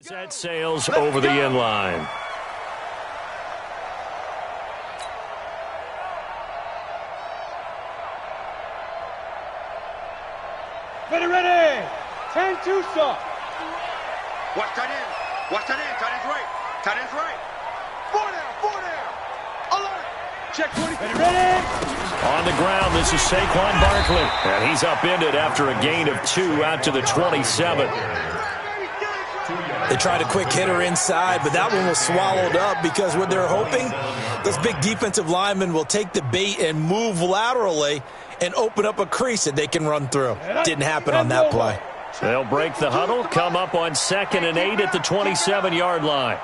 Set sails over the end line. Ready. 10-2 stop. Watch tight end. Watch tight end. Tight end's right. Tight end's right. 4 down. Alert. Check 20. Ready. On the ground, this is Saquon Barkley. And he's upended after a gain of 2 out to the 27. They tried a quick hitter inside, but that one was swallowed up because what they're hoping, those big defensive linemen will take the bait and move laterally and open up a crease that they can run through. Didn't happen on that play. They'll break the huddle, come up on 2nd and 8 at the 27-yard line.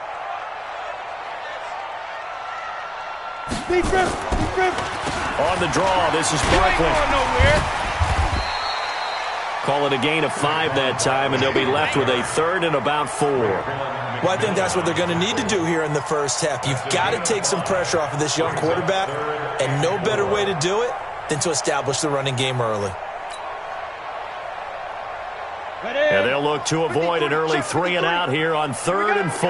Deep rip. On the draw, this is Barkley. Call it a gain of 5 that time, and they'll be left with a 3rd and about 4. Well, I think that's what they're going to need to do here in the first half. You've got to take some pressure off of this young quarterback, and no better way to do it than to establish the running game early. And they'll look to avoid an early 3 and out here on 3rd and 4.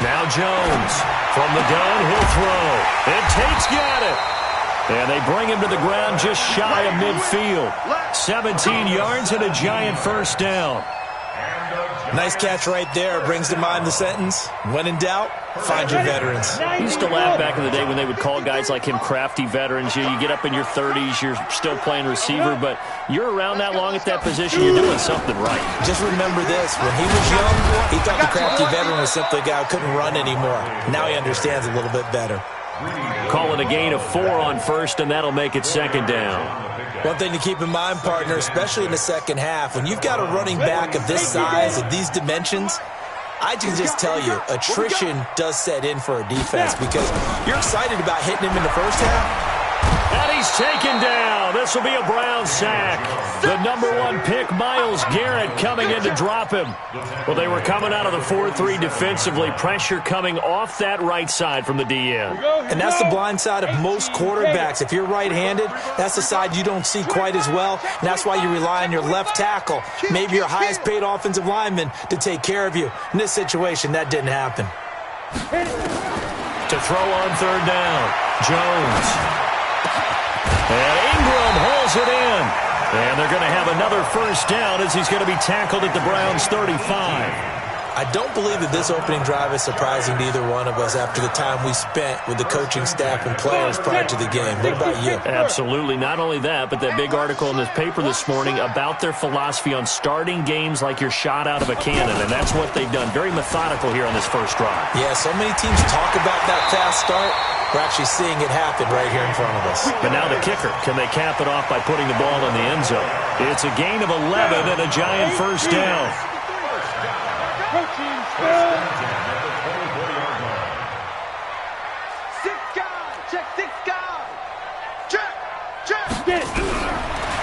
Now Jones from the gun, he'll throw. And Tate's got it. And they bring him to the ground just shy of midfield. 17 yards and a giant first down. Nice catch right there. Brings to mind the sentence, when in doubt, find your veterans. I used to laugh back in the day when they would call guys like him crafty veterans. You get up in your 30s, you're still playing receiver, but you're around that long at that position, you're doing something right. Just remember this. When he was young, he thought the crafty veteran was simply a guy who couldn't run anymore. Now he understands a little bit better. Call it a gain of 4 on 1st, and that'll make it 2nd down. One thing to keep in mind, partner, especially in the second half, when you've got a running back of this size, of these dimensions, I can just tell you, attrition does set in for a defense because you're excited about hitting him in the first half. And he's taken down. This will be a Brown sack. The number 1 pick, Myles Garrett, coming in to drop him. Well, they were coming out of the 4-3 defensively. Pressure coming off that right side from the DN. And that's the blind side of most quarterbacks. If you're right-handed, that's the side you don't see quite as well. And that's why you rely on your left tackle, maybe your highest-paid offensive lineman, to take care of you. In this situation, that didn't happen. To throw on 3rd down, Jones. And Ingram hauls it in. And they're going to have another first down as he's going to be tackled at the Browns' 35. I don't believe that this opening drive is surprising to either one of us after the time we spent with the coaching staff and players prior to the game. What about you? Absolutely. Not only that, but that big article in this paper this morning about their philosophy on starting games like you're shot out of a cannon, and that's what they've done. Very methodical here on this first drive. Yeah, so many teams talk about that fast start. We're actually seeing it happen right here in front of us. But now the kicker. Can they cap it off by putting the ball in the end zone? It's a gain of 11 and a giant first down.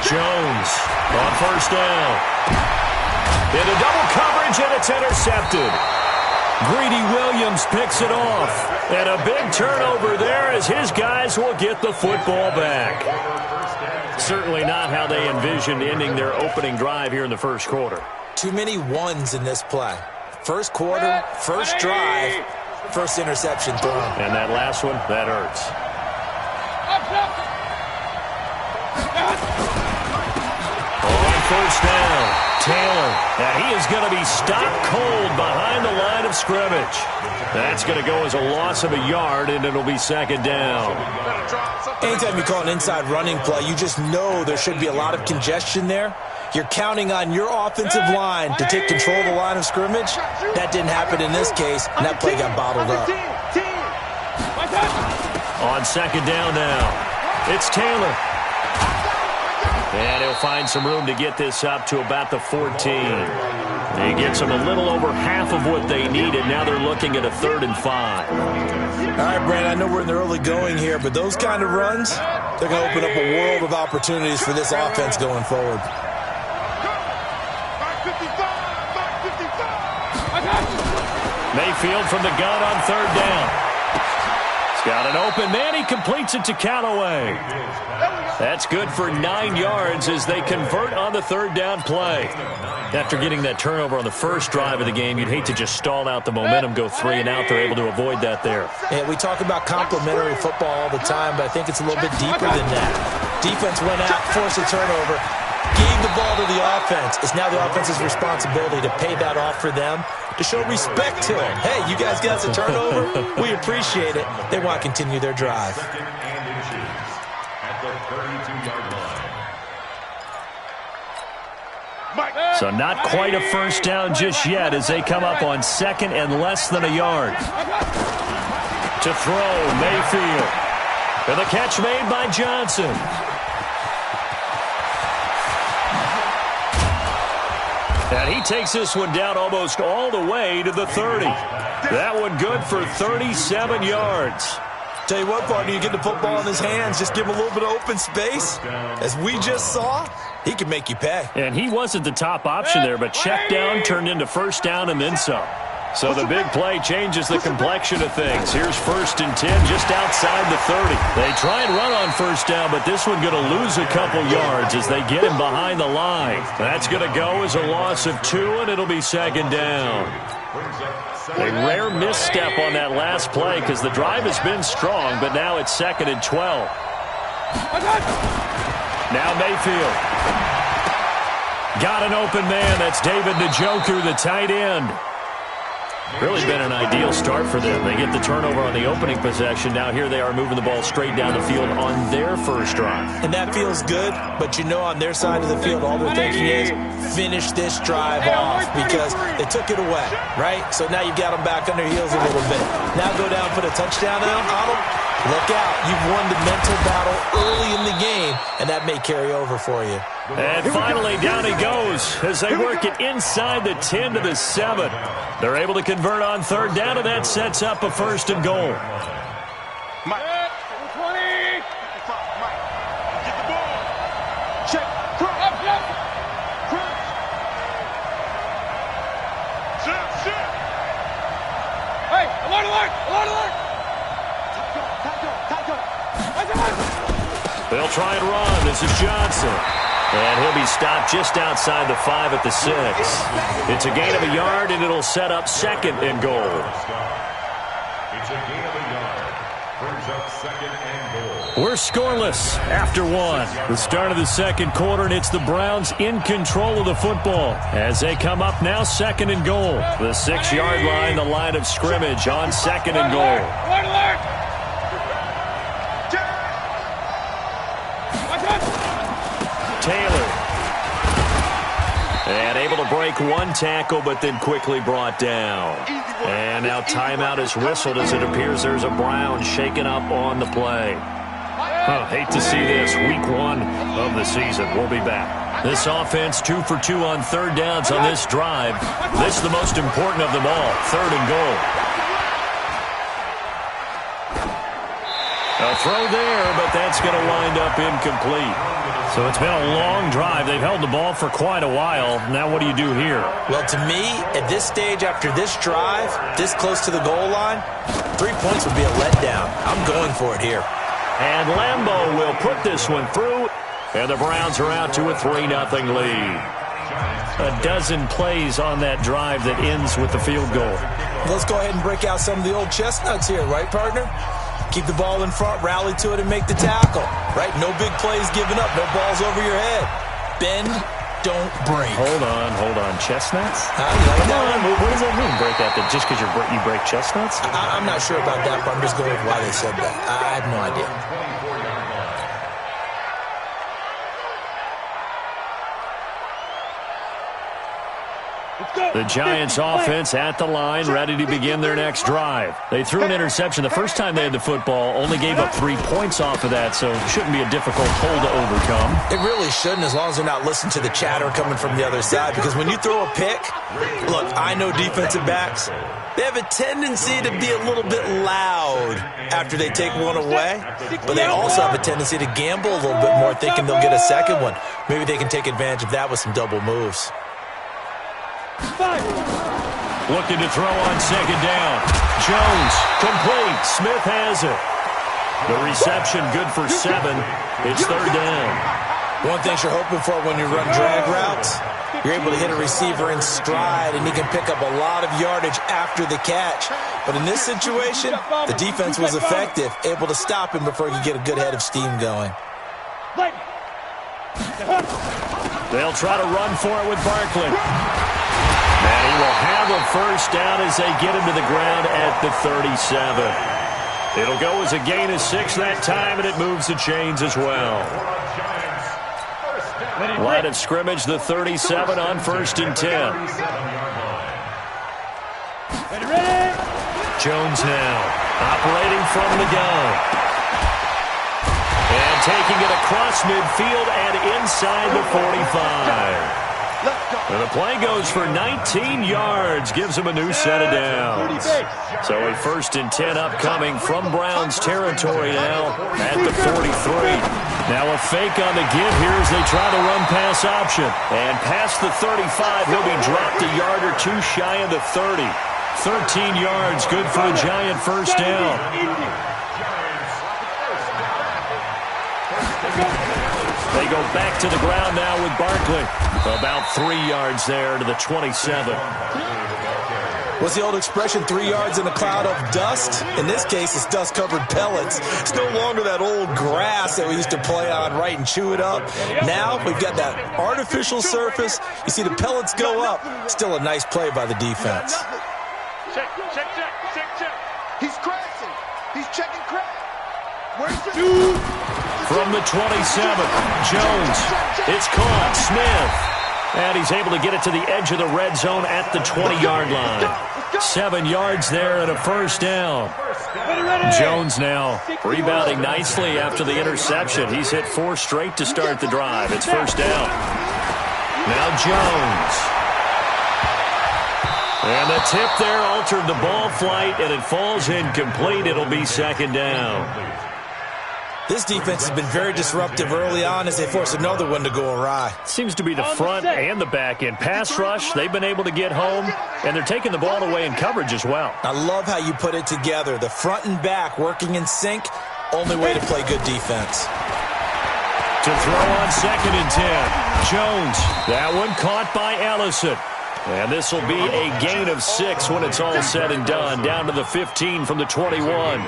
Jones on first down. Into double coverage, and it's intercepted. Greedy Williams picks it off. And a big turnover there as his guys will get the football back. Certainly not how they envisioned ending their opening drive here in the first quarter. Too many ones in this play. First quarter, first drive, first interception thrown. And that last one, that hurts. On first down, Taylor. And he is going to be stopped cold behind the line of scrimmage. That's going to go as a loss of a yard, and it'll be 2nd down. Anytime you call an inside running play, you just know there should be a lot of congestion there. You're counting on your offensive line to take control of the line of scrimmage. That didn't happen in this case, and that play got bottled up. On 2nd down now, it's Taylor. And he'll find some room to get this up to about the 14. He gets them a little over half of what they needed. Now they're looking at a 3rd and 5. All right, Brandon, I know we're in the early going here, but those kind of runs, they're going to open up a world of opportunities for this offense going forward. Mayfield from the gun on 3rd down. Got an open man. He completes it to Callaway. That's good for 9 yards as they convert on the third down play. After getting that turnover on the first drive of the game, you'd hate to just stall out the momentum, go 3 and out. They're able to avoid that there. Yeah, we talk about complementary football all the time, but I think it's a little bit deeper than that. Defense went out, forced a turnover, gave the ball to the offense. It's now the offense's responsibility to pay that off for them, to show respect to them. Hey, you guys got a turnover? We appreciate it. They want to continue their drive. So not quite a first down just yet as they come up on second and less than a yard. To throw, Mayfield. And the catch made by Johnson. And he takes this one down almost all the way to the 30. That one good for 37 yards. Tell you what, partner, you get the football in his hands, just give him a little bit of open space. As we just saw, he can make you pay. And he wasn't the top option there, but check down turned into first down and then some. So the big play changes the complexion of things. Here's 1st and 10 just outside the 30. They try and run on first down, but this one going to lose a couple yards as they get him behind the line. That's going to go as a loss of 2, and it'll be second down. A rare misstep on that last play because the drive has been strong, but now it's 2nd and 12. Now Mayfield. Got an open man. That's David Njoku, the tight end. Really been an ideal start for them. They get the turnover on the opening possession. Now here they are moving the ball straight down the field on their first drive. And that feels good, but you know on their side of the field, all they're thinking is finish this drive off because they took it away, right? So now you got them back on their heels a little bit. Now go down, put a touchdown on them. Look out. You've won the mental battle early in the game, and that may carry over for you. And finally, down he goes as they work it inside the 10 to the 7. They're able to convert on third down, and that sets up a 1st and goal. Mike. 20. Mike. Get the ball. Check. Crunch. Crunch. Sit. Hey, alert, alert, alert, alert. They'll try and run. This is Johnson. And he'll be stopped just outside the 5 at the 6. It's a gain of a yard, and it'll set up 2nd and goal. It's a gain of a yard. Brings up 2nd and goal. We're scoreless after 1. The start of the second quarter, and it's the Browns in control of the football as they come up now 2nd and goal. The 6-yard line, the line of scrimmage on 2nd and goal. Alert, alert. Taylor. And able to break one tackle, but then quickly brought down. And now timeout is whistled as it appears there's a Brown shaken up on the play. Hate to see this. Week 1 of the season. We'll be back. This offense 2 for 2 on third downs on this drive. This is the most important of them all. 3rd and goal. A throw there, but that's going to wind up incomplete. So it's been a long drive. They've held the ball for quite a while. Now what do you do here? Well, to me, at this stage after this drive, this close to the goal line, 3 points would be a letdown. I'm going for it here. And Lambeau will put this one through. And the Browns are out to a 3-0 lead. A dozen plays on that drive that ends with the field goal. Let's go ahead and break out some of the old chestnuts here, right, partner? Keep the ball in front, rally to it, and make the tackle, right? No big plays given up, no balls over your head. Bend, don't break. Hold on. Chestnuts? You like Come that? on, what does that mean, break out? Just because you break chestnuts? I'm not sure about that, but I'm just going with why they said that. I have no idea. The Giants offense at the line, ready to begin their next drive. They threw an interception the first time they had the football, only gave up 3 points off of that, so it shouldn't be a difficult hole to overcome. It really shouldn't, as long as they're not listening to the chatter coming from the other side, because when you throw a pick, look, I know defensive backs, they have a tendency to be a little bit loud after they take one away, but they also have a tendency to gamble a little bit more, thinking they'll get a second one. Maybe they can take advantage of that with some double moves. Looking to throw on second down. Jones, complete. Smith has it. The reception good for 7. It's third down. One thing you're hoping for when you run drag routes, you're able to hit a receiver in stride, and he can pick up a lot of yardage after the catch. But in this situation, the defense was effective, able to stop him before he could get a good head of steam going. They'll try to run for it with Barkley. And he will have a first down as they get him to the ground at the 37. It'll go as a gain of 6 that time, and it moves the chains as well. Line of scrimmage, the 37 on 1st and 10. Jones now operating from the gun. And taking it across midfield and inside the 45. And the play goes for 19 yards, gives him a new set of downs. So a 1st and 10 upcoming from Browns territory now at the 43. Now a fake on the give here as they try the run-pass option. And past the 35, he'll be dropped a yard or 2 shy of the 30. 13 yards, good for a giant first down. They go back to the ground now with Barkley. About 3 yards there to the 27. What's the old expression, 3 yards in a cloud of dust? In this case, it's dust-covered pellets. It's no longer that old grass that we used to play on, right, and chew it up. Now we've got that artificial surface. You see the pellets go up. Still a nice play by the defense. Check. He's crashing. He's checking crash. Where's the... From the 27, Jones. It's caught. Smith. And he's able to get it to the edge of the red zone at the 20-yard line. 7 yards there and a first down. Jones now rebounding nicely after the interception. He's hit 4 straight to start the drive. It's first down. Now Jones. And the tip there altered the ball flight, and it falls incomplete. It'll be second down. This defense has been very disruptive early on as they force another one to go awry. Seems to be the front and the back end. Pass rush, they've been able to get home, and they're taking the ball away in coverage as well. I love how you put it together. The front and back working in sync, only way to play good defense. To throw on 2nd and 10. Jones, that one caught by Ellison. And this will be a gain of 6 when it's all said and done. Down to the 15 from the 21.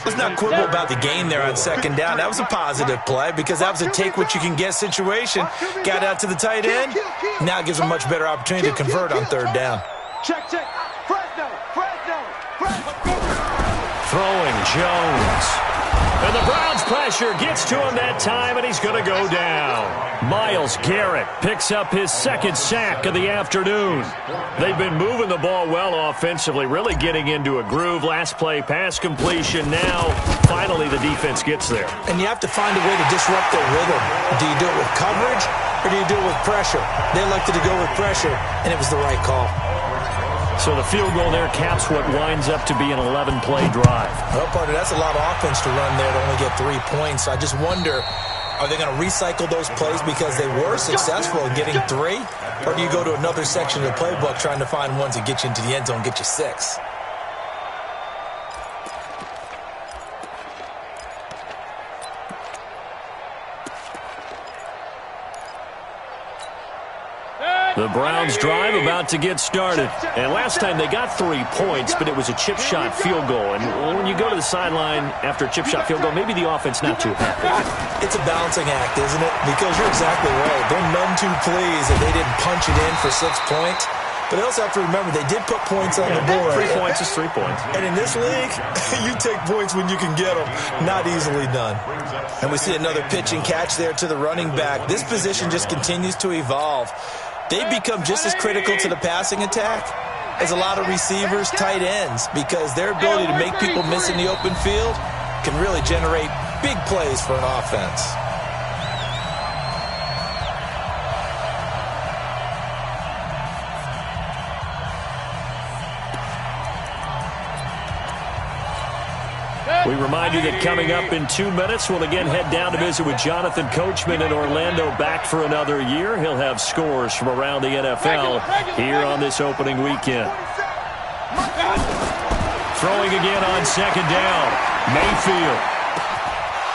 Let's not quibble about the gain there on 2nd down. That was a positive play because that was a take-what-you-can-get situation. Got out to the tight end. Now it gives them a much better opportunity to convert on 3rd down. Check. Fresno. Throwing Jones. And the Browns pressure gets to him that time, and he's going to go down. Myles Garrett picks up his 2nd sack of the afternoon. They've been moving the ball well offensively, really getting into a groove. Last play, pass completion. Now, finally, the defense gets there. And you have to find a way to disrupt their rhythm. Do you do it with coverage, or do you do it with pressure? They elected to go with pressure, and it was the right call. So the field goal there caps what winds up to be an 11-play drive. Well, partner, that's a lot of offense to run there to only get 3 points. So I just wonder, are they going to recycle those plays because they were successful in getting 3? Or do you go to another section of the playbook trying to find ones that get you into the end zone and get you 6? The Browns drive about to get started. And last time they got 3 points, but it was a chip shot field goal. And when you go to the sideline after a chip shot field goal, maybe the offense not too happy. It's a balancing act, isn't it? Because you're exactly right. They're none too pleased that they didn't punch it in for 6 points. But they also have to remember they did put points on the board. 3 points is 3 points. And in this league, you take points when you can get them. Not easily done. And we see another pitch and catch there to the running back. This position just continues to evolve. They've become just as critical to the passing attack as a lot of receivers, tight ends, because their ability to make people miss in the open field can really generate big plays for an offense. We remind you that coming up in 2 minutes, we'll again head down to visit with Jonathan Coachman in Orlando, back for another year. He'll have scores from around the NFL here on this opening weekend. Throwing again on 2nd down. Mayfield.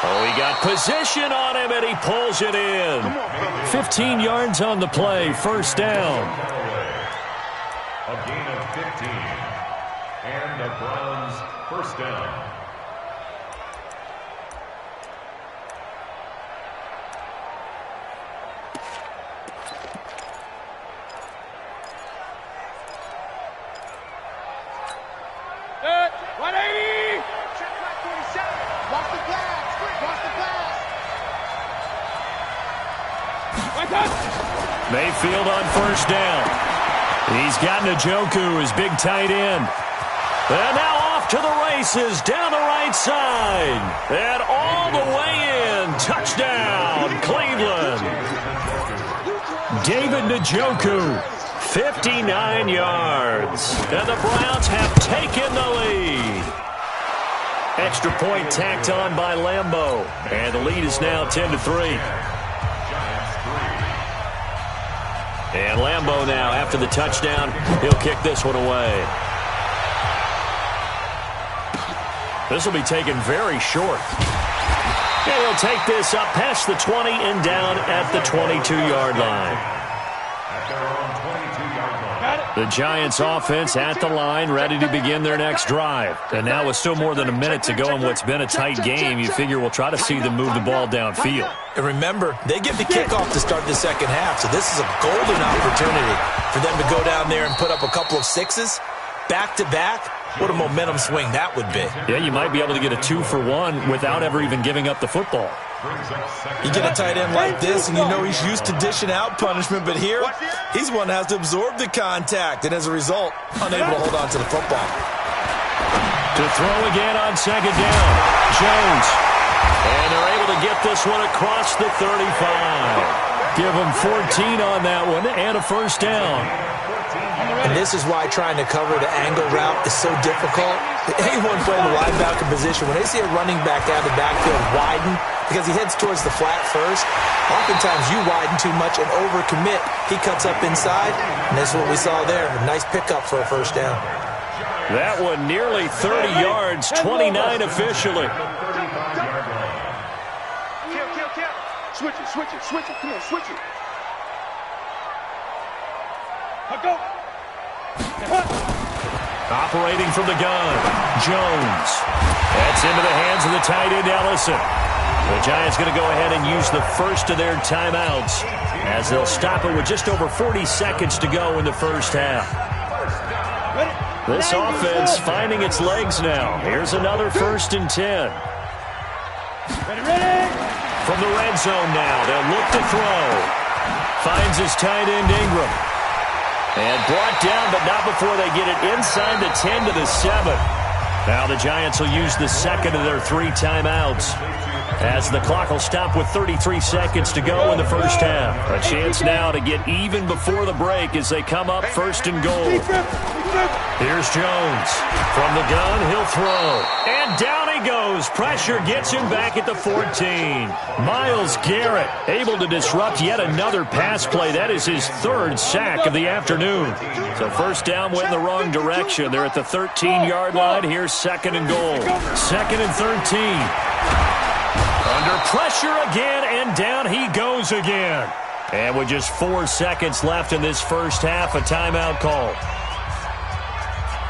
Oh, he got position on him, and he pulls it in. 15 yards on the play, first down. A gain of 15. And the Browns first down. Mayfield on first down. He's got Njoku, his big tight end. And now off to the races down the right side. And all the way in. Touchdown, Cleveland. David Njoku, 59 yards. And the Browns have taken the lead. Extra point tacked on by Lambeau. And the lead is now 10-3. And Lambeau now, after the touchdown, he'll kick this one away. This will be taken very short. And he'll take this up past the 20 and down at the 22-yard line. The Giants offense at the line, ready to begin their next drive. And now with still more than a minute to go in what's been a tight game, you figure we'll try to see them move the ball downfield. And remember, they get the kickoff to start the second half, so this is a golden opportunity for them to go down there and put up a couple of sixes back-to-back. What a momentum swing that would be. Yeah, you might be able to get a 2-for-1 without ever even giving up the football. You get a tight end like this, and you know he's used to dishing out punishment, but here, he's one that has to absorb the contact, and as a result, unable to hold on to the football. To throw again on second down, Jones. And they're able to get this one across the 35. Give them 14 on that one and a first down. And this is why trying to cover the angle route is so difficult. Anyone playing the linebacker position, when they see a running back out of the backfield widen, because he heads towards the flat first, oftentimes you widen too much and overcommit. He cuts up inside, and that's what we saw there. A nice pickup for a first down. That one nearly 30 yards, 29 officially. Switch it. Come on, switch it. Go. Operating from the gun, Jones. That's into the hands of the tight end, Ellison. The Giants going to go ahead and use the first of their timeouts as they'll stop it with just over 40 seconds to go in the first half. This offense finding its legs now. Here's another 1st and 10. Ready. From the red zone now, they'll look to throw. Finds his tight end, Ingram. And brought down, but not before they get it inside the 10 to the 7. Now the Giants will use the second of their 3 timeouts as the clock will stop with 33 seconds to go in the first half. A chance now to get even before the break as they come up 1st and goal. Here's Jones. From the gun, he'll throw. And down he goes. Pressure gets him back at the 14. Myles Garrett able to disrupt yet another pass play. That is his 3rd sack of the afternoon. So first down went in the wrong direction. They're at the 13-yard line. Here's 2nd and goal. 2nd and 13. Under pressure again, and down he goes again. And with just 4 seconds left in this first half, a timeout call.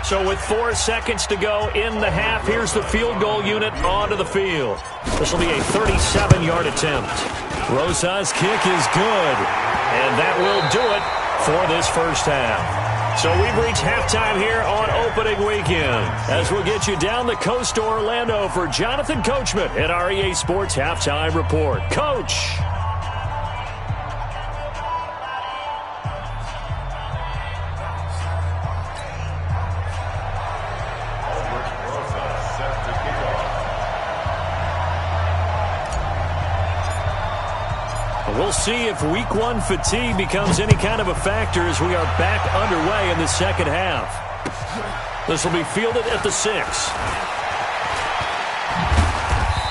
So with 4 seconds to go in the half, here's the field goal unit onto the field. This will be a 37-yard attempt. Rosa's kick is good, and that will do it for this first half. So we've reached halftime here on opening weekend as we'll get you down the coast to Orlando for Jonathan Coachman at our EA Sports Halftime Report. Coach. We'll see if Week 1 fatigue becomes any kind of a factor as we are back underway in the second half. This will be fielded at the 6.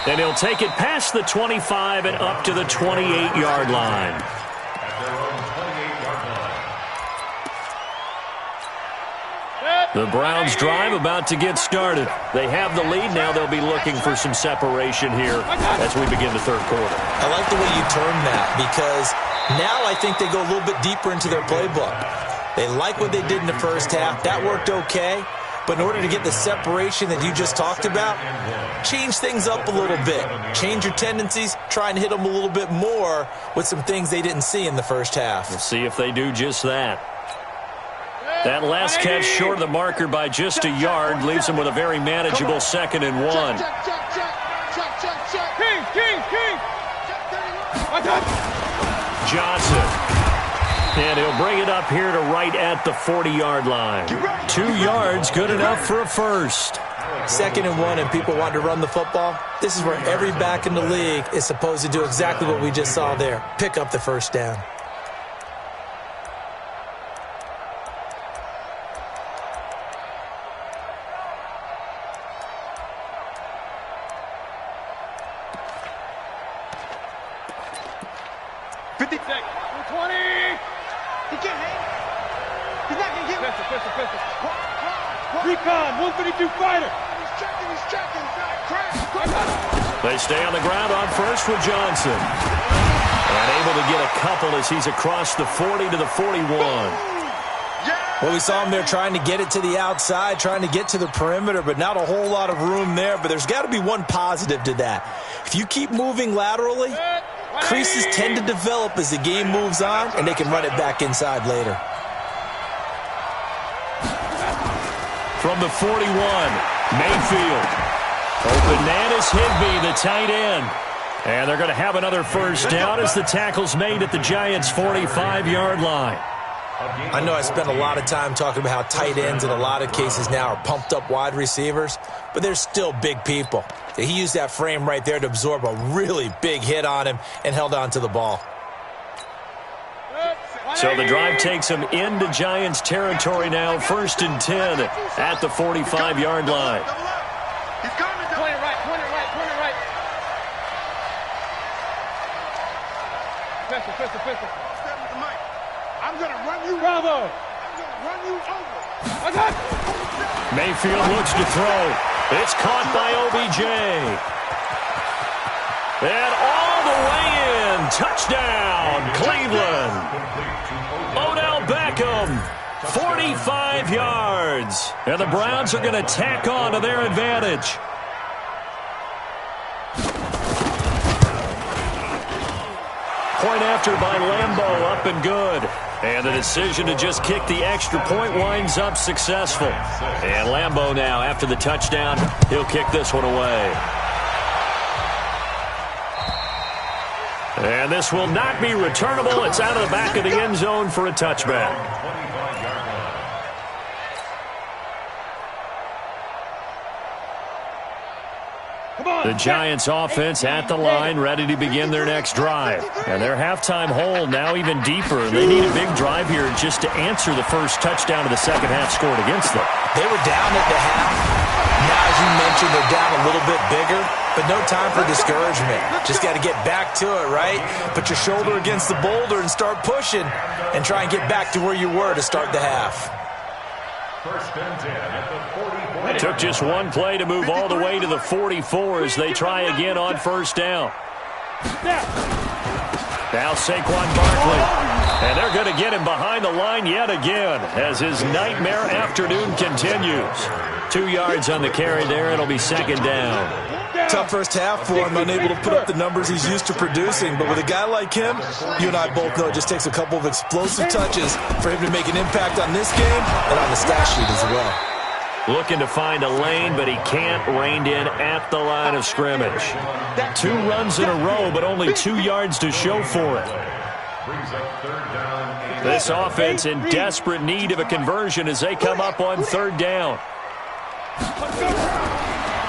And he'll take it past the 25 and up to the 28-yard line. Set. The Browns drive about to get started. They have the lead now. They'll be looking for some separation here as we begin the third quarter. I like the way you term that because now I think they go a little bit deeper into their playbook. They like what they did in the first half. That worked okay. But in order to get the separation that you just talked about, change things up a little bit. Change your tendencies. Try and hit them a little bit more with some things they didn't see in the first half. We'll see if they do just that. That last catch short of the marker by just a yard leaves them with a very manageable 2nd and 1. Johnson. And he'll bring it up here to right at the 40-yard line. 2 yards, good enough for a first. 2nd and 1 and people want to run the football. This is where every back in the league is supposed to do exactly what we just saw there. Pick up the first down. Recon, 152 fighter. He's checking. They stay on the ground on first with Johnson. And able to get a couple as he's across the 40 to the 41. Well, we saw him there trying to get it to the outside, trying to get to the perimeter, but not a whole lot of room there. But there's got to be one positive to that. If you keep moving laterally, creases tend to develop as the game moves on, and they can run it back inside later. From the 41, Mayfield. Open man is Higbee, the tight end. And they're going to have another first down as the tackle's made at the Giants' 45-yard line. I know I spent a lot of time talking about how tight ends in a lot of cases now are pumped up wide receivers, but they're still big people. He used that frame right there to absorb a really big hit on him and held on to the ball. So the drive takes him into Giants territory now, 1st and 10 at the 45-yard line. He's coming. Point it right. Pistol. Step with the mic. I'm going to run you. Bravo. I'm going to run you over. I got it. Mayfield looks to throw. It's caught by OBJ. And all the way in. Touchdown, Cleveland. Odell Beckham, 45 yards. And the Browns are going to tack on to their advantage. Point after by Lambeau, up and good. And the decision to just kick the extra point winds up successful. And Lambeau now, after the touchdown, he'll kick this one away. And this will not be returnable. It's out of the back of the end zone for a touchback. The Giants offense at the line, ready to begin their next drive. And their halftime hole now even deeper. They need a big drive here just to answer the first touchdown of the second half scored against them. They were down at the half. Now, as you mentioned, they're down a little bit bigger, but no time for discouragement. Just got to get back to it, right? Put your shoulder against the boulder and start pushing and try and get back to where you were to start the half. 1st and 10 at the 44. It took just one play to move all the way to the 44 as they try again on first down. Now Saquon Barkley. And they're going to get him behind the line yet again as his nightmare afternoon continues. 2 yards on the carry there. It'll be 2nd down. Tough first half for him, unable to put up the numbers he's used to producing. But with a guy like him, you and I both know it just takes a couple of explosive touches for him to make an impact on this game and on the stat sheet as well. Looking to find a lane, but he can't. Reined in at the line of scrimmage. 2 runs in a row, but only 2 yards to show for it. This offense in desperate need of a conversion as they come up on 3rd down.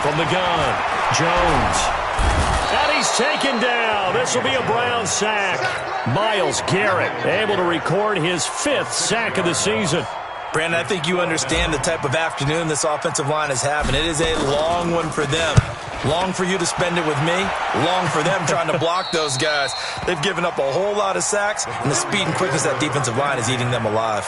From the gun, Jones. And he's taken down. This will be a Brown sack. Myles Garrett able to record his 5th sack of the season. Brandon, I think you understand the type of afternoon this offensive line is having. It is a long one for them. Long for you to spend it with me. Long for them trying to block those guys. They've given up a whole lot of sacks, and the speed and quickness of that defensive line is eating them alive.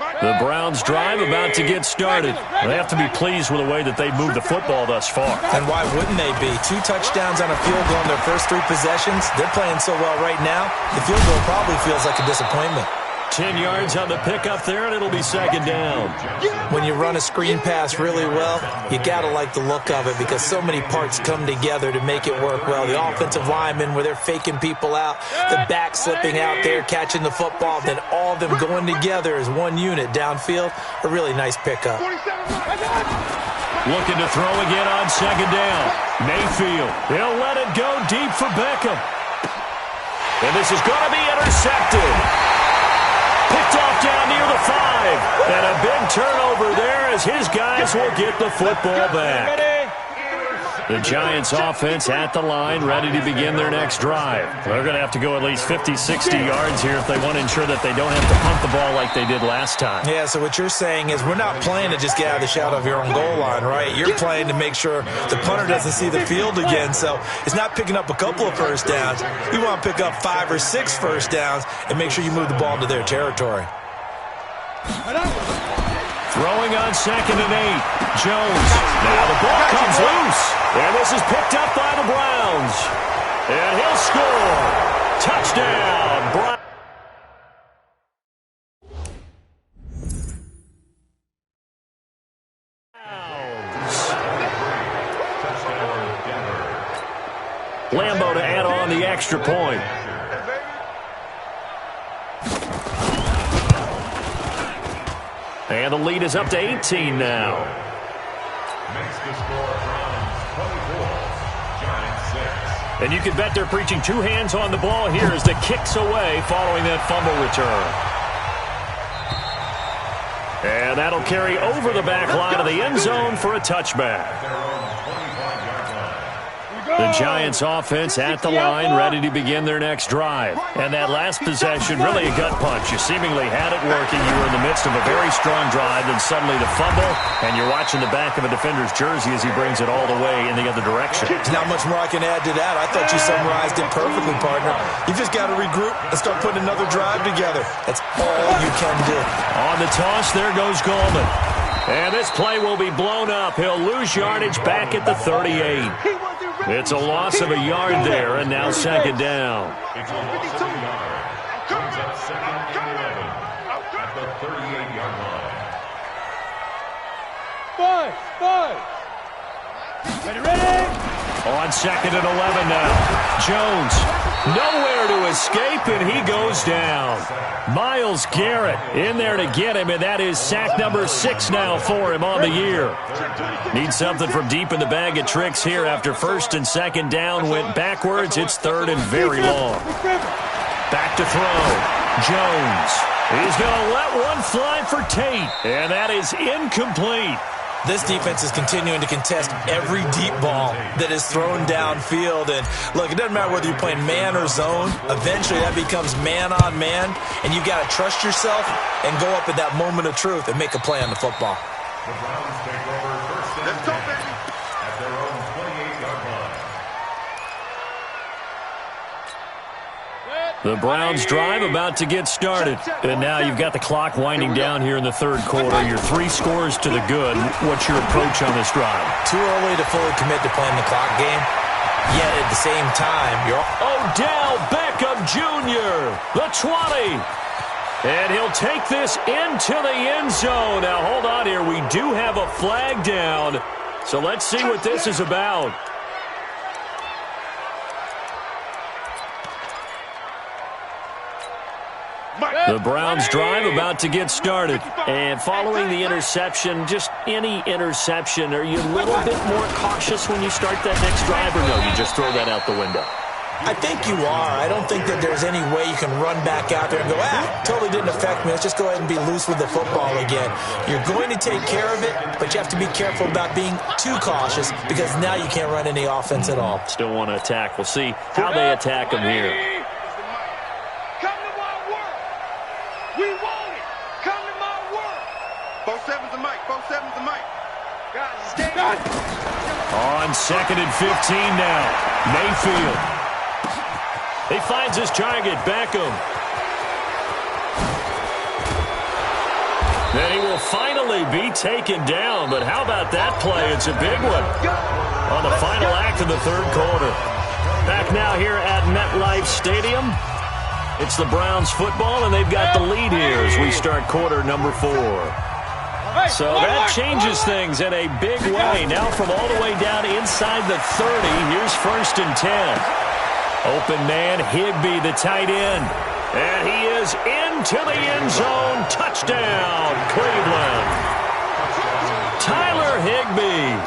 The Browns drive about to get started. They have to be pleased with the way that they moved the football thus far. And why wouldn't they be? 2 touchdowns on a field goal in their first 3 possessions. They're playing so well right now, the field goal probably feels like a disappointment. 10 yards on the pickup there, and it'll be second down. When you run a screen pass really well, you got to like the look of it because so many parts come together to make it work well. The offensive linemen, where they're faking people out, the back slipping out there, catching the football, then all of them going together as one unit downfield. A really nice pickup. Looking to throw again on second down. Mayfield, he'll let it go deep for Beckham. And this is going to be intercepted. Picked off down near the 5. And a big turnover there as his guys will get the football back. The Giants offense at the line, ready to begin their next drive. They're going to have to go at least 50, 60 yards here if they want to ensure that they don't have to punt the ball like they did last time. Yeah, so what you're saying is we're not playing to just get out of the shadow of your own goal line, right? You're playing to make sure the punter doesn't see the field again. So it's not picking up a couple of first downs. You want to pick up 5 or 6 first downs and make sure you move the ball into their territory. Throwing on second and 8. Jones. Now the ball comes loose. And this is picked up by the Browns. And he'll score. Touchdown, Browns. Lambo to add on the extra point. And the lead is up to 18 now. Makes the score Browns 24, Giants 6. And you can bet they're preaching 2 hands on the ball here as the kicks away following that fumble return. And that'll carry over the back line of the end zone for a touchback. The Giants offense at the line, ready to begin their next drive. And that last possession, really a gut punch. You seemingly had it working. You were in the midst of a very strong drive, then suddenly the fumble, and you're watching the back of a defender's jersey as he brings it all the way in the other direction. There's not much more I can add to that. I thought you summarized it perfectly, partner. You just got to regroup and start putting another drive together. That's all you can do. On the toss, there goes Gallman. And this play will be blown up. He'll lose yardage back at the 38. It's a loss of a yard there, and now second down. It's a loss of a yard. Comes up second and 11 at the 38-yard line. 5. Ready? On second and 11 now. Jones, nowhere to escape, and he goes down. Myles Garrett in there to get him, and that is sack number 6 now for him on the year. Needs something from deep in the bag of tricks here after first and second down went backwards. It's third and very long. Back to throw. Jones. He's going to let one fly for Tate, and that is incomplete. This defense is continuing to contest every deep ball that is thrown downfield. And look, it doesn't matter whether you're playing man or zone. Eventually, that becomes man on man. And you got to trust yourself and go up at that moment of truth and make a play on the football. The Browns take over first and 10 at their own 28-yard line. The Browns drive about to get started. And now you've got the clock winding down here in the third quarter. You're 3 scores to the good. What's your approach on this drive? Too early to fully commit to playing the clock game. Yet at the same time, you're... Odell Beckham Jr., the 20. And he'll take this into the end zone. Now, hold on here. We do have a flag down. So let's see what this is about. The Browns drive about to get started. And following the interception, just any interception, are you a little bit more cautious when you start that next drive, or no, you just throw that out the window? I think you are. I don't think that there's any way you can run back out there and go, totally didn't affect me. Let's just go ahead and be loose with the football again. You're going to take care of it, but you have to be careful about being too cautious because now you can't run any offense at all. Still want to attack. We'll see how they attack them here. Come to my work. We want it. Come to my work. 4-7's the mic. 4-7's the mic. On second and 15 now. Mayfield. He finds his target, Beckham. finally be taken down, but how about that play? It's a big one on the final act of the third quarter. Back now here at MetLife Stadium. It's the Browns football, and they've got the lead here as we start quarter number 4. So that changes things in a big way. Now from all the way down inside the 30, here's 1st and 10. Open man, Higbee, the tight end. And he is into the end zone. Touchdown, Cleveland. Tyler Higbee,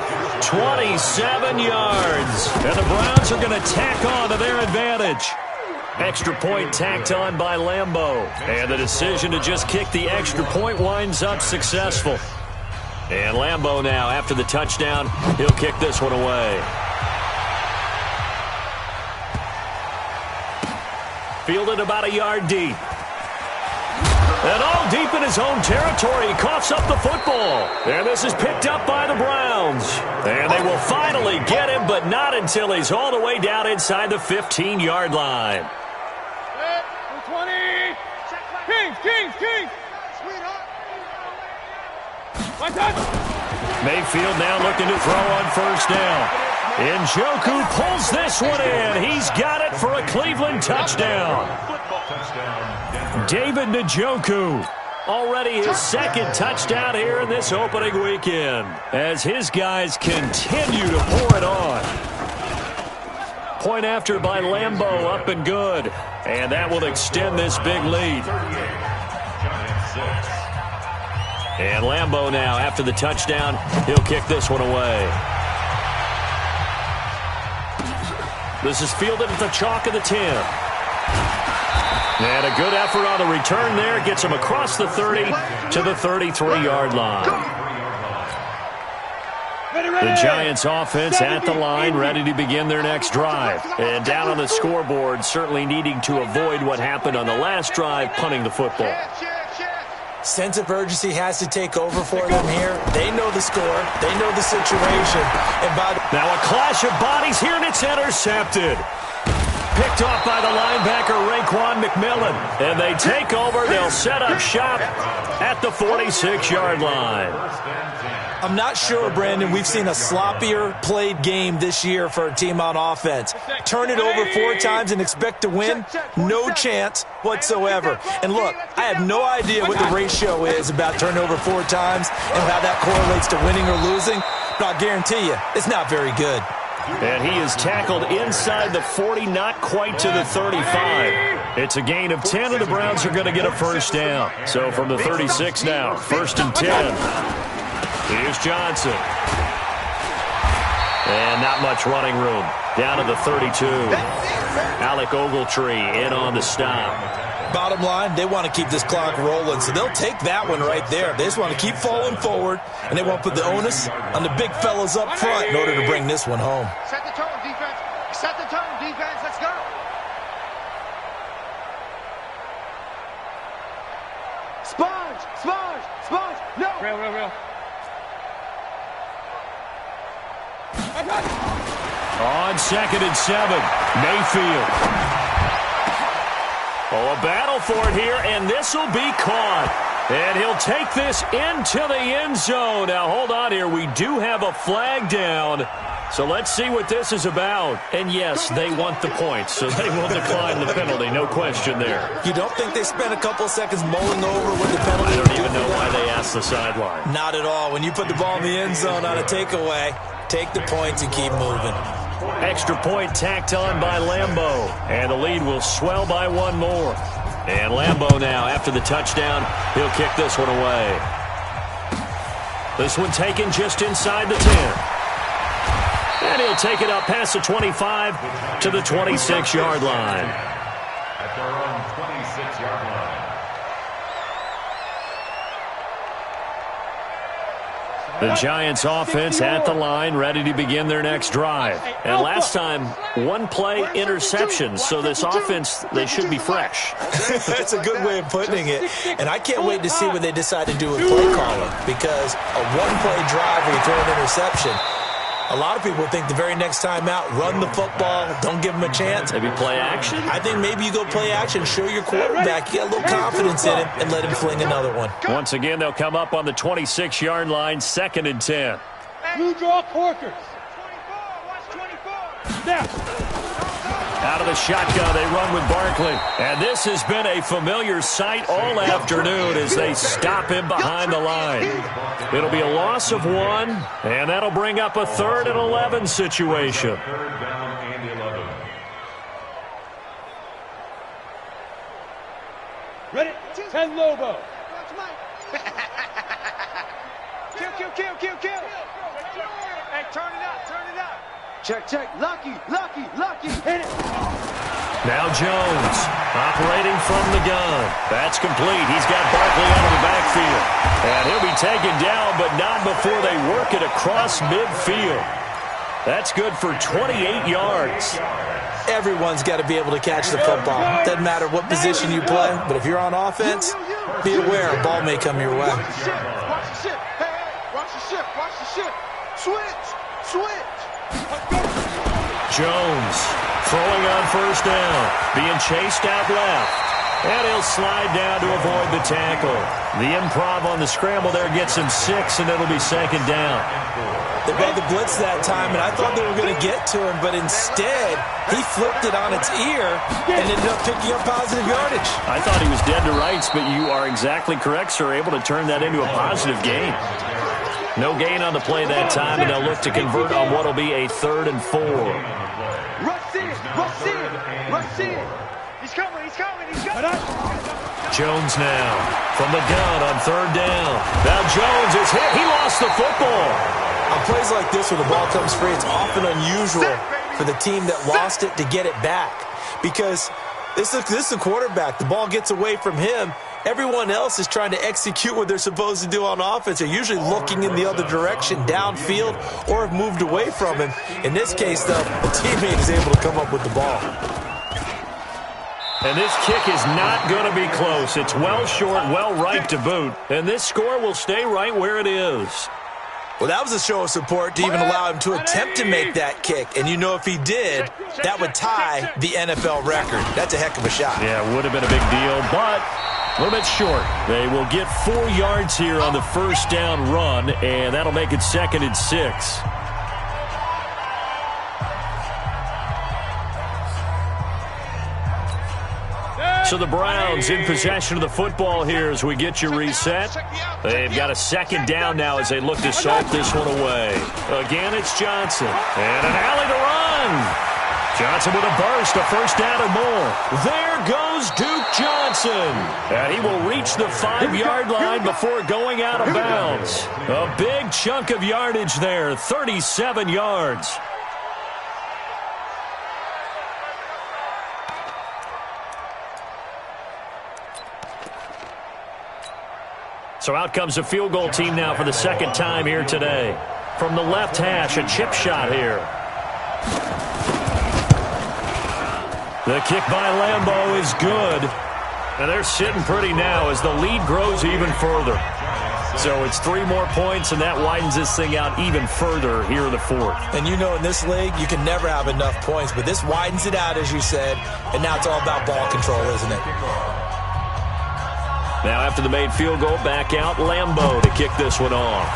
27 yards. And the Browns are going to tack on to their advantage. Extra point tacked on by Lambeau. And the decision to just kick the extra point winds up successful. And Lambeau now, after the touchdown, he'll kick this one away. Fielded about a yard deep. And all deep in his own territory. He coughs up the football. And this is picked up by the Browns. And they will finally get him, but not until he's all the way down inside the 15-yard line. 20. Kings. Mayfield now looking to throw on 1st down. Njoku pulls this one in. He's got it for a Cleveland touchdown. David Njoku, already his 2nd touchdown here in this opening weekend, as his guys continue to pour it on. Point after by Lambeau, up and good. And that will extend this big lead. And Lambeau now, after the touchdown, he'll kick this one away. This is fielded at the chalk of the 10. And a good effort on the return there. Gets him across the 30 to the 33-yard line. The Giants offense at the line, ready to begin their next drive. And down on the scoreboard, certainly needing to avoid what happened on the last drive, punting the football. Sense of urgency has to take over for them here. They know the score. They know the situation. And now a clash of bodies here, and it's intercepted. Picked off by the linebacker, Raekwon McMillan. And they take over. They'll set up shop at the 46-yard line. I'm not sure, Brandon, we've seen a sloppier played game this year for a team on offense. Turn it over 4 times and expect to win? No chance whatsoever. And look, I have no idea what the ratio is about turning over 4 times and how that correlates to winning or losing, but I'll guarantee you, it's not very good. And he is tackled inside the 40, not quite to the 35. It's a gain of 10, and the Browns are going to get a 1st down. So from the 36 now, 1st and 10. Here's Johnson. And not much running room. Down to the 32. Alec Ogletree in on the stop. Bottom line, they want to keep this clock rolling, so they'll take that one right there. They just want to keep falling forward, and they won't put the onus on the big fellas up front in order to bring this one home. Set the tone, defense. Set the tone, defense. Let's go. Sponge. No. Real. On 2nd and 7, Mayfield. Oh, a battle for it here, and this will be caught. And he'll take this into the end zone. Now, hold on here. We do have a flag down. So let's see what this is about. And, yes, they want the points, so they will decline the penalty. No question there. You don't think they spent a couple seconds mulling over what the penalty? I don't even know why they asked the sideline. Not at all. When you put the ball in the end zone on a takeaway, take the points and keep moving. Extra point tacked on by Lambeau. And the lead will swell by 1 more. And Lambeau now, after the touchdown, he'll kick this one away. This one taken just inside the 10. And he'll take it up past the 25 to the 26-yard line. At their own 26-yard line. The Giants offense at the line, ready to begin their next drive. And last time, 1 play interception. So this offense, they should be fresh. That's a good way of putting it. And I can't wait to see what they decide to do with play calling. Because a 1-play drive where you throw an interception, A lot of people think the very next time out, run the football, don't give them a chance. Maybe play action? I think maybe you go play action, show your quarterback, you get a little confidence in him, and let him fling another one. Once again, they'll come up on the 26-yard line, 2nd and 10. Blue draw Corkers. 24. Snap. Out of the shotgun, they run with Barkley. And this has been a familiar sight all afternoon as they stop him behind the line. It'll be a loss of 1, and that'll bring up a 3rd and 11 situation. 3rd down and 11. Ready? 10 Lobo. Kill. Hey, turn it up. Check. Lucky. Hit it. Now Jones, operating from the gun. That's complete. He's got Barkley out of the backfield. And he'll be taken down, but not before they work it across midfield. That's good for 28 yards. Everyone's got to be able to catch the football. Doesn't matter what position you play, but if you're on offense, be aware a ball may come your way. Watch the ship. Hey, watch the ship. Switch. Jones throwing on 1st down, being chased out left. And he'll slide down to avoid the tackle. The improv on the scramble there gets him 6, and it'll be 2nd down. They ran the blitz that time, and I thought they were going to get to him, but instead, he flipped it on its ear and ended up picking up positive yardage. I thought he was dead to rights, but you are exactly correct, sir, able to turn that into a positive gain. No gain on the play that time, and they'll look to convert on what will be a 3rd and 4. Rush in. He's coming. Jones now from the gun on 3rd down. Now Jones is hit. He lost the football. On plays like this where the ball comes free, it's often unusual for the team that lost it to get it back. Because this is a quarterback. The ball gets away from him. Everyone else is trying to execute what they're supposed to do on offense. They're usually looking in the other direction, downfield, or have moved away from him. In this case, though, the teammate is able to come up with the ball. And this kick is not going to be close. It's well short, well right to boot. And this score will stay right where it is. Well, that was a show of support to even allow him to attempt to make that kick. And you know if he did, that would tie the NFL record. That's a heck of a shot. Yeah, it would have been a big deal, but a little bit short. They will get 4 yards here on the 1st down run, and that'll make it 2nd and 6. So the Browns in possession of the football here as we get you reset. They've got a 2nd down now as they look to salt this one away. Again, it's Johnson. And an alley to run. Johnson with a burst, a 1st down and more. There goes Duke Johnson. And he will reach the 5-yard line before going out of bounds. A big chunk of yardage there, 37 yards. So out comes the field goal team now for the 2nd time here today. From the left hash, a chip shot here. The kick by Lambeau is good. And they're sitting pretty now as the lead grows even further. So it's 3 more points, and that widens this thing out even further here in the 4th. And you know in this league, you can never have enough points, but this widens it out, as you said, and now it's all about ball control, isn't it? Now after the made field goal, back out Lambeau to kick this one off.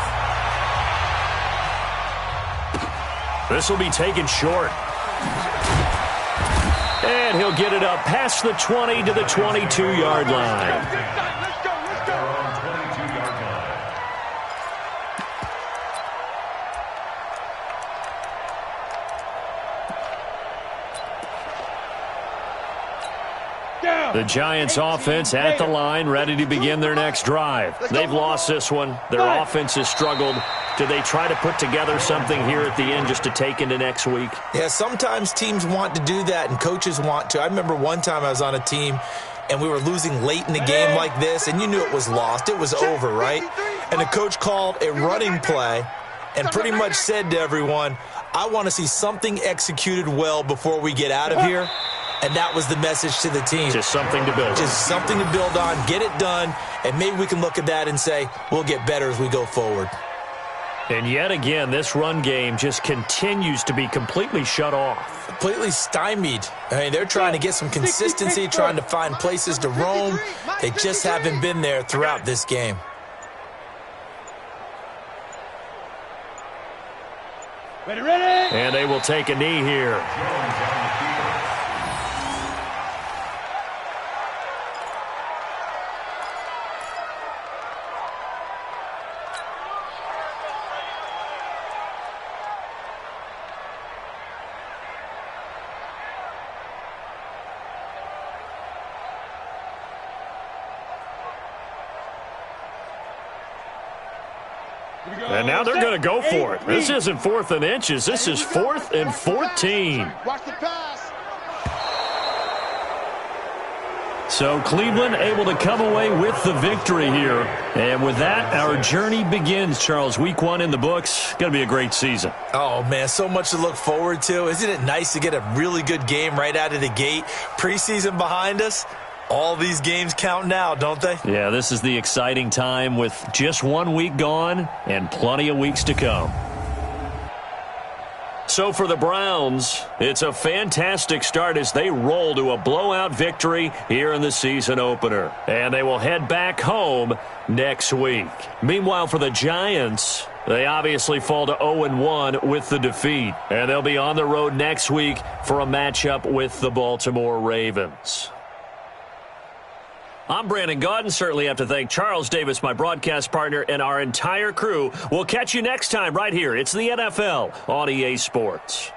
This will be taken short. And he'll get it up past the 20 to the 22-yard line. The Giants offense at the line, ready to begin their next drive. They've lost this one. Their offense has struggled. Do they try to put together something here at the end just to take into next week? Yeah, sometimes teams want to do that and coaches want to. I remember one time I was on a team and we were losing late in the game like this, and you knew it was lost. It was over, right? And the coach called a running play and pretty much said to everyone, I want to see something executed well before we get out of here. And that was the message to the team. Just something to build on. Just something to build on, get it done, and maybe we can look at that and say, we'll get better as we go forward. And yet again, this run game just continues to be completely shut off. Completely stymied. I mean, they're trying to get some consistency, trying to find places to roam. They just haven't been there throughout this game. Ready, ready. And they will take a knee here. And now they're going to go for it. This isn't 4th and inches. This is 4th and 14. Watch the pass. So Cleveland able to come away with the victory here. And with that, our journey begins, Charles. Week 1 in the books. Going to be a great season. Oh, man, so much to look forward to. Isn't it nice to get a really good game right out of the gate? Preseason behind us. All these games count now, don't they? Yeah, this is the exciting time with just 1 week gone and plenty of weeks to come. So for the Browns, it's a fantastic start as they roll to a blowout victory here in the season opener. And they will head back home next week. Meanwhile, for the Giants, they obviously fall to 0-1 with the defeat. And they'll be on the road next week for a matchup with the Baltimore Ravens. I'm Brandon Gaudin. Certainly have to thank Charles Davis, my broadcast partner, and our entire crew. We'll catch you next time right here. It's the NFL on EA Sports.